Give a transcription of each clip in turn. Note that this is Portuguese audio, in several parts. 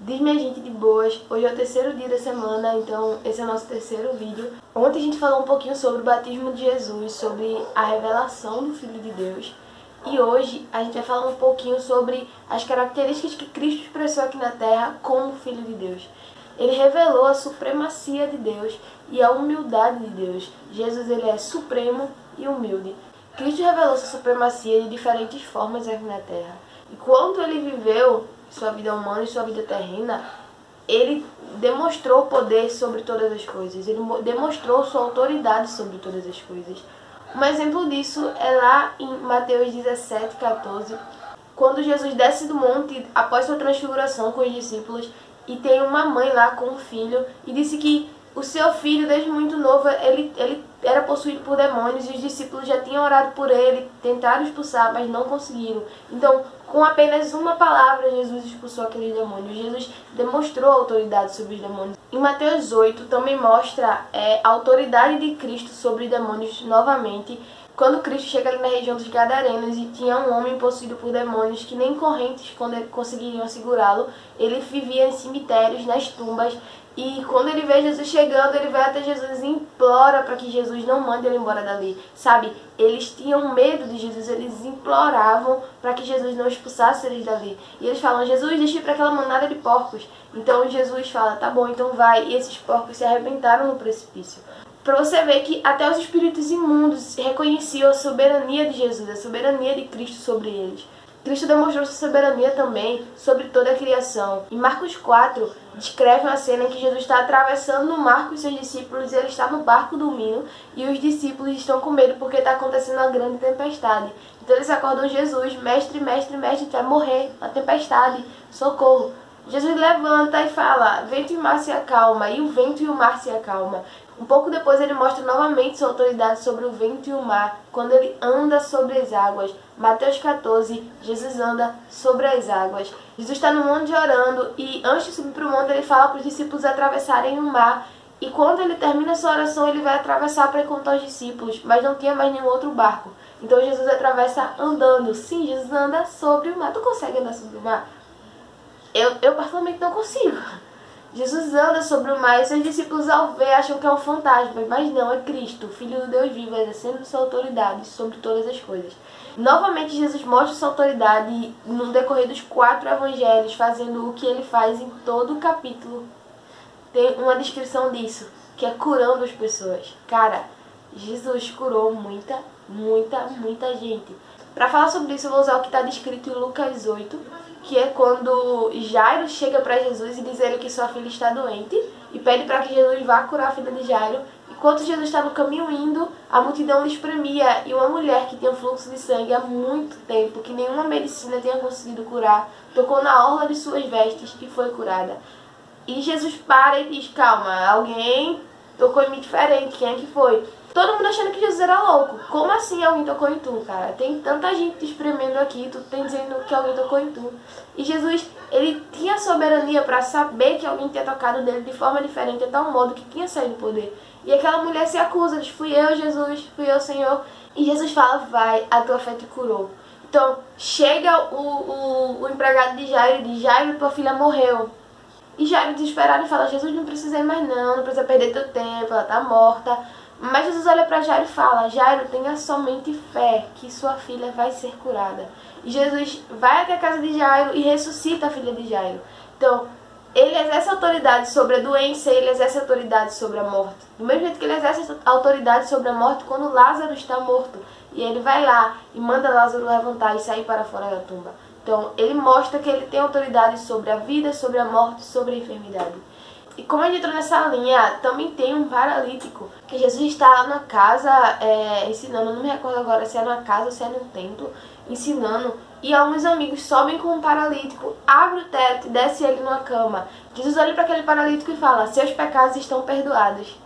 Diz minha gente de boas, hoje é o terceiro dia da semana, então esse é o nosso terceiro vídeo. Ontem a gente falou um pouquinho sobre o batismo de Jesus, sobre a revelação do Filho de Deus. E hoje a gente vai falar um pouquinho sobre as características que Cristo expressou aqui na Terra como Filho de Deus. Ele revelou a supremacia de Deus e a humildade de Deus. Jesus ele é supremo e humilde. Cristo revelou sua supremacia de diferentes formas aqui na Terra. Enquanto ele viveu sua vida humana e sua vida terrena, ele demonstrou poder sobre todas as coisas. Ele demonstrou sua autoridade sobre todas as coisas. Um exemplo disso é lá em Mateus 17:14, quando Jesus desce do monte após sua transfiguração com os discípulos e tem uma mãe lá com um filho e disse que o seu filho, desde muito novo, ele era possuído por demônios e os discípulos já tinham orado por ele, tentaram expulsar, mas não conseguiram. Então, com apenas uma palavra, Jesus expulsou aqueles demônios. Jesus demonstrou autoridade sobre os demônios. Em Mateus 8, também mostra a autoridade de Cristo sobre os demônios novamente, quando Cristo chega ali na região dos Gadarenos e tinha um homem possuído por demônios que nem correntes conseguiriam segurá-lo. Ele vivia em cemitérios, nas tumbas. E quando ele vê Jesus chegando, ele vai até Jesus e implora para que Jesus não mande ele embora dali. Sabe, eles tinham medo de Jesus, eles imploravam para que Jesus não expulsasse eles dali. E eles falam, Jesus, deixa eu ir para aquela manada de porcos. Então Jesus fala, tá bom, então vai. E esses porcos se arrebentaram no precipício. Para você ver que até os espíritos imundos reconheciam a soberania de Jesus, a soberania de Cristo sobre eles. Cristo demonstrou sua soberania também sobre toda a criação. Em Marcos 4, descreve uma cena em que Jesus está atravessando o mar com seus discípulos e ele está no barco dormindo e os discípulos estão com medo porque está acontecendo uma grande tempestade. Então eles acordam Jesus, mestre, mestre, mestre, a gente vai morrer, uma tempestade, socorro. Jesus levanta e fala, vento e mar se acalma, e o vento e o mar se acalma. Um pouco depois ele mostra novamente sua autoridade sobre o vento e o mar, quando ele anda sobre as águas. Mateus 14, Jesus anda sobre as águas. Jesus está no monte orando e antes de subir para o monte ele fala para os discípulos atravessarem o mar. E quando ele termina sua oração ele vai atravessar para encontrar os discípulos, mas não tinha mais nenhum outro barco. Então Jesus atravessa andando. Sim, Jesus anda sobre o mar. Tu consegue andar sobre o mar? Eu particularmente não consigo. Jesus anda sobre o mar e seus discípulos ao ver acham que é um fantasma, mas não, é Cristo, Filho do Deus vivo, exercendo sua autoridade sobre todas as coisas. Novamente Jesus mostra sua autoridade no decorrer dos 4 evangelhos, fazendo o que ele faz em todo o capítulo. Tem uma descrição disso, que é curando as pessoas. Cara, Jesus curou muita gente. Para falar sobre isso eu vou usar o que está descrito em Lucas 8, que é quando Jairo chega para Jesus e diz a ele que sua filha está doente e pede para que Jesus vá curar a filha de Jairo. Enquanto Jesus está no caminho indo, a multidão lhe espremia e uma mulher que tinha fluxo de sangue há muito tempo, que nenhuma medicina tinha conseguido curar, tocou na orla de suas vestes e foi curada. E Jesus para e diz, calma, alguém tocou em mim diferente, quem é que foi? Todo mundo achando que Jesus era louco. Como assim alguém tocou em tu, cara? Tem tanta gente te espremendo aqui, tu tem dizendo que alguém tocou em tu. E Jesus, ele tinha soberania para saber que alguém tinha tocado nele de forma diferente, de tal modo que tinha saído do poder. E aquela mulher se acusa, diz, fui eu, Jesus, fui eu, Senhor. E Jesus fala, vai, a tua fé te curou. Então, chega o empregado de Jairo e diz, Jairo, tua filha morreu. E Jairo desesperado fala, Jesus, não precisa ir mais não precisa perder teu tempo, ela tá morta. Mas Jesus olha para Jairo e fala, Jairo, tenha somente fé que sua filha vai ser curada. E Jesus vai até a casa de Jairo e ressuscita a filha de Jairo. Então, ele exerce autoridade sobre a doença, ele exerce autoridade sobre a morte. Do mesmo jeito que ele exerce autoridade sobre a morte quando Lázaro está morto. E ele vai lá e manda Lázaro levantar e sair para fora da tumba. Então, ele mostra que ele tem autoridade sobre a vida, sobre a morte, sobre a enfermidade. E como a gente entrou nessa linha, também tem um paralítico, que Jesus está lá na casa ensinando, não me recordo agora se é numa casa ou se é num templo, ensinando, e alguns amigos sobem com um paralítico, abre o teto e desce ele numa cama. Jesus olha para aquele paralítico e fala, seus pecados estão perdoados.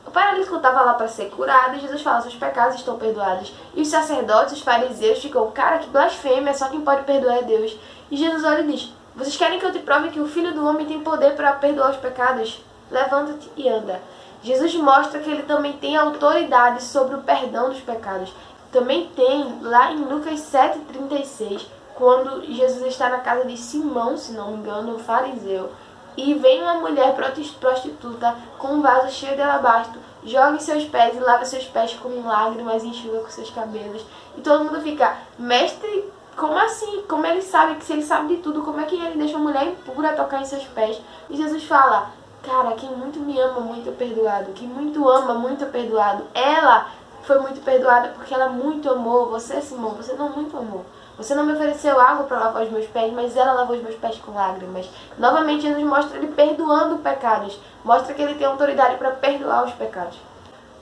O paralítico estava lá para ser curado e Jesus fala, seus pecados estão perdoados. E os sacerdotes, os fariseus ficam, cara, que blasfêmia, só quem pode perdoar é Deus. E Jesus olha e diz, vocês querem que eu te prove que o Filho do Homem tem poder para perdoar os pecados? Levanta-te e anda. Jesus mostra que ele também tem autoridade sobre o perdão dos pecados. Também tem, lá em Lucas 7,36, quando Jesus está na casa de Simão, se não me engano, um fariseu, e vem uma mulher prostituta com um vaso cheio de alabastro, joga em seus pés e lava seus pés com lágrimas e enxuga com seus cabelos. E todo mundo fica, mestre, como assim? Como ele sabe? Que se ele sabe de tudo, como é que ele deixa uma mulher impura tocar em seus pés? E Jesus fala, cara, quem muito me ama, muito é perdoado. Quem muito ama, muito é perdoado. Ela foi muito perdoada porque ela muito amou. Você, Simão, você não muito amou. Você não me ofereceu água para lavar os meus pés, mas ela lavou os meus pés com lágrimas. Novamente, Jesus mostra ele perdoando pecados. Mostra que ele tem autoridade para perdoar os pecados.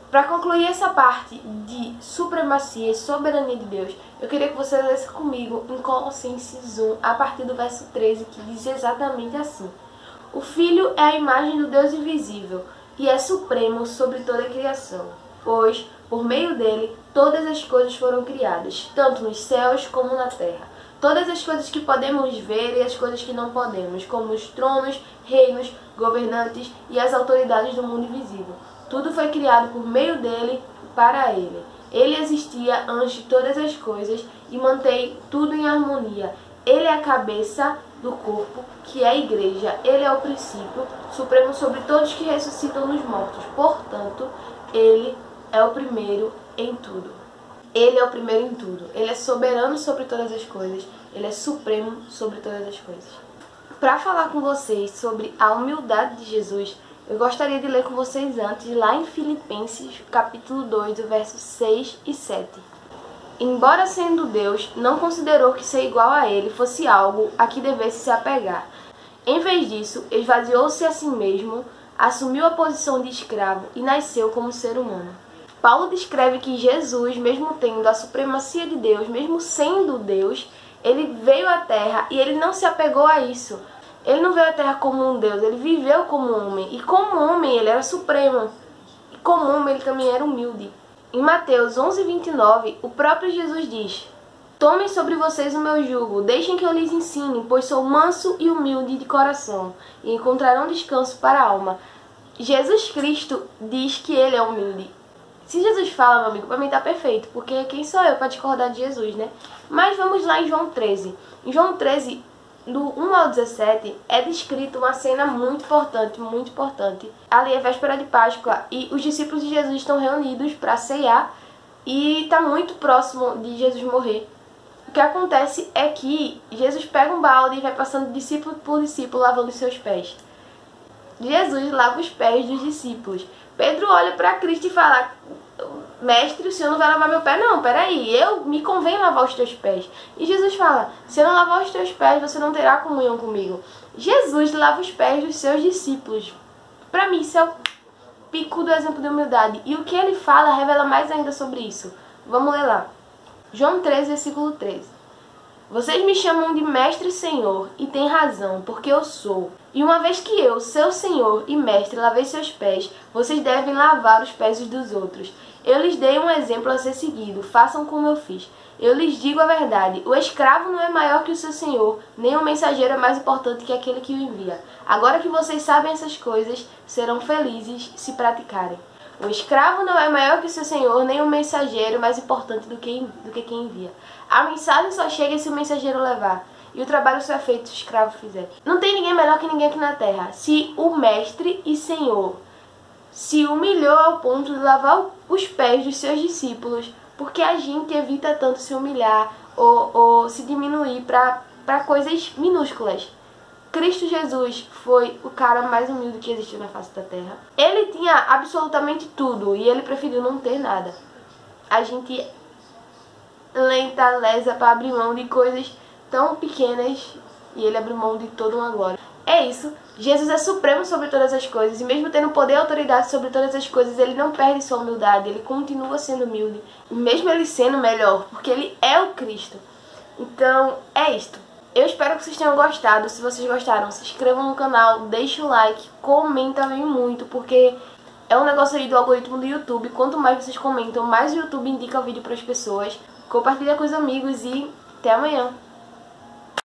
Para concluir essa parte de supremacia e soberania de Deus, eu queria que você lesse comigo em Colossenses 1, a partir do verso 13, que diz exatamente assim. O Filho é a imagem do Deus invisível e é supremo sobre toda a criação, pois, por meio dele, todas as coisas foram criadas, tanto nos céus como na terra. Todas as coisas que podemos ver e as coisas que não podemos, como os tronos, reinos, governantes e as autoridades do mundo invisível. Tudo foi criado por meio dele e para ele. Ele existia antes de todas as coisas e mantém tudo em harmonia. Ele é a cabeça do corpo, que é a igreja. Ele é o princípio supremo sobre todos que ressuscitam nos mortos. Portanto, ele é o primeiro em tudo. Ele é o primeiro em tudo. Ele é soberano sobre todas as coisas. Ele é supremo sobre todas as coisas. Para falar com vocês sobre a humildade de Jesus, eu gostaria de ler com vocês antes, lá em Filipenses, capítulo 2, do verso 6 e 7. Embora sendo Deus, não considerou que ser igual a ele fosse algo a que devesse se apegar. Em vez disso, esvaziou-se a si mesmo, assumiu a posição de escravo e nasceu como ser humano. Paulo descreve que Jesus, mesmo tendo a supremacia de Deus, mesmo sendo Deus, ele veio à Terra e ele não se apegou a isso. Ele não veio à Terra como um Deus, ele viveu como homem. E como homem ele era supremo. E como homem ele também era humilde. Em Mateus 11:29, o próprio Jesus diz: Tomem sobre vocês o meu jugo, deixem que eu lhes ensine, pois sou manso e humilde de coração, e encontrarão descanso para a alma. Jesus Cristo diz que ele é humilde. Se Jesus fala, meu amigo, para mim tá perfeito, porque quem sou eu para discordar de Jesus, né? Mas vamos lá em João 13. Em João 13, do 1 ao 17, é descrita uma cena muito importante. Ali é véspera de Páscoa e os discípulos de Jesus estão reunidos para ceiar e está muito próximo de Jesus morrer. O que acontece é que Jesus pega um balde e vai passando discípulo por discípulo lavando seus pés. Jesus lava os pés dos discípulos. Pedro olha para Cristo e fala: Mestre, o Senhor não vai lavar meu pé? Não, peraí, me convém lavar os teus pés. E Jesus fala: se eu não lavar os teus pés, você não terá comunhão comigo. Jesus lava os pés dos seus discípulos. Para mim, isso é o pico do exemplo de humildade. E o que ele fala revela mais ainda sobre isso. Vamos ler lá. João 13, versículo 13. Vocês me chamam de mestre e senhor, e têm razão, porque eu sou. E uma vez que eu, seu senhor e mestre, lavei seus pés, vocês devem lavar os pés dos outros. Eu lhes dei um exemplo a ser seguido, façam como eu fiz. Eu lhes digo a verdade, o escravo não é maior que o seu senhor, nem o mensageiro é mais importante que aquele que o envia. Agora que vocês sabem essas coisas, serão felizes se praticarem. O escravo não é maior que o seu senhor, nem o mensageiro mais importante do que quem envia. A mensagem só chega se o mensageiro levar, e o trabalho só é feito se o escravo fizer. Não tem ninguém melhor que ninguém aqui na terra. Se o mestre e senhor se humilhou ao ponto de lavar os pés dos seus discípulos, porque a gente evita tanto se humilhar ou se diminuir para coisas minúsculas. Cristo Jesus foi o cara mais humilde que existiu na face da terra. Ele tinha absolutamente tudo e ele preferiu não ter nada. A gente lenta, lesa para abrir mão de coisas tão pequenas e ele abriu mão de toda uma glória. É isso. Jesus é supremo sobre todas as coisas e mesmo tendo poder e autoridade sobre todas as coisas, ele não perde sua humildade, ele continua sendo humilde. Mesmo ele sendo melhor, porque ele é o Cristo. Então, é isto. Eu espero que vocês tenham gostado. Se vocês gostaram, se inscrevam no canal, deixa o like, comenta bem muito, porque é um negócio aí do algoritmo do YouTube. Quanto mais vocês comentam, mais o YouTube indica o vídeo para as pessoas. Compartilha com os amigos e até amanhã.